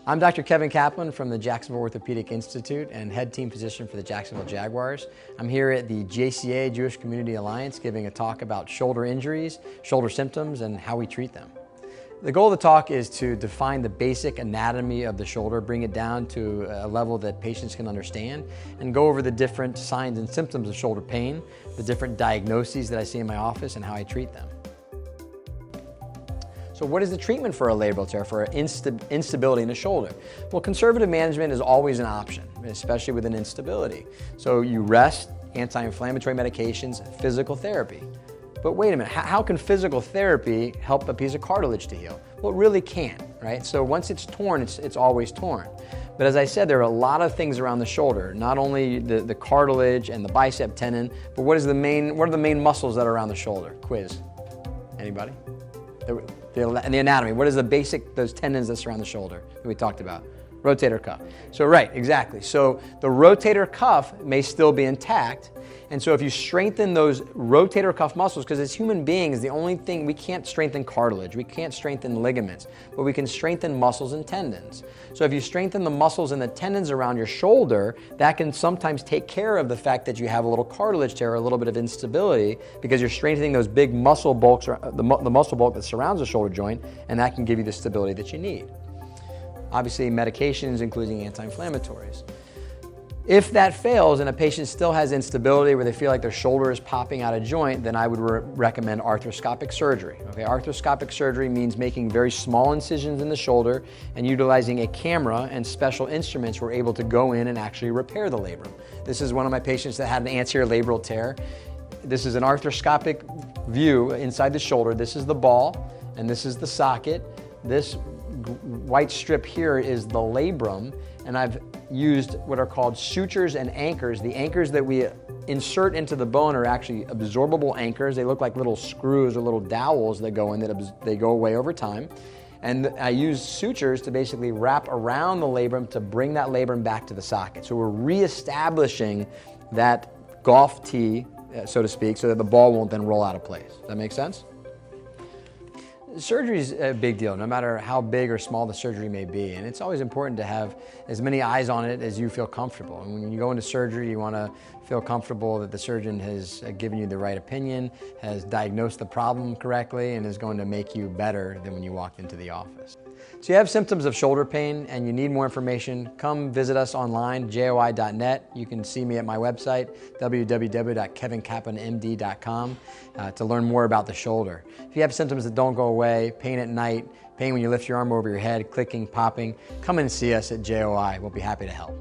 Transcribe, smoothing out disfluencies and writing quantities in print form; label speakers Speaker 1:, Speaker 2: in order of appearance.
Speaker 1: I'm Dr. Kevin Kaplan from the Jacksonville Orthopedic Institute and head team physician for the Jacksonville Jaguars. I'm here at the JCA, Jewish Community Alliance, giving a talk about shoulder injuries, shoulder symptoms, and how we treat them. The goal of the talk is to define the basic anatomy of the shoulder, bring it down to a level that patients can understand, and go over the different signs and symptoms of shoulder pain, the different diagnoses that I see in my office, and how I treat them. So what is the treatment for a labral tear, for instability in the shoulder? Well, conservative management is always an option, especially with an instability. So you rest, anti-inflammatory medications, physical therapy. But wait a minute, how can physical therapy help a piece of cartilage to heal? Well, it really can't, right? So once it's torn, it's always torn. But as I said, there are a lot of things around the shoulder, not only the cartilage and the bicep tendon, but what are the main muscles that are around the shoulder? Quiz. Anybody? And the anatomy, what is those tendons that surround the shoulder that we talked about? Rotator cuff. So right, exactly. So the rotator cuff may still be intact, and so if you strengthen those rotator cuff muscles, because as human beings, the only thing, we can't strengthen cartilage, we can't strengthen ligaments, but we can strengthen muscles and tendons. So if you strengthen the muscles and the tendons around your shoulder, that can sometimes take care of the fact that you have a little cartilage tear, a little bit of instability, because you're strengthening those big muscle bulks, the muscle bulk that surrounds the shoulder joint, and that can give you the stability that you need. Obviously, medications, including anti-inflammatories. If that fails and a patient still has instability where they feel like their shoulder is popping out of joint, then I would recommend arthroscopic surgery. Okay, arthroscopic surgery means making very small incisions in the shoulder and utilizing a camera and special instruments, we're able to go in and actually repair the labrum. This is one of my patients that had an anterior labral tear. This is an arthroscopic view inside the shoulder. This is the ball and this is the socket. This white strip here is the labrum, and I've used what are called sutures and anchors. The anchors that we insert into the bone are actually absorbable anchors. They look like little screws or little dowels that go in, they go away over time. And I use sutures to basically wrap around the labrum to bring that labrum back to the socket. So we're reestablishing that golf tee, so to speak, so that the ball won't then roll out of place. Does that make sense? Surgery is a big deal, no matter how big or small the surgery may be, and it's always important to have as many eyes on it as you feel comfortable. And when you go into surgery, you want to feel comfortable that the surgeon has given you the right opinion, has diagnosed the problem correctly, and is going to make you better than when you walked into the office. So you have symptoms of shoulder pain and you need more information, come visit us online, joi.net. You can see me at my website, www.kevinkaplanmd.com, to learn more about the shoulder. If you have symptoms that don't go away, pain at night, pain when you lift your arm over your head, clicking, popping, come and see us at JOI. We'll be happy to help.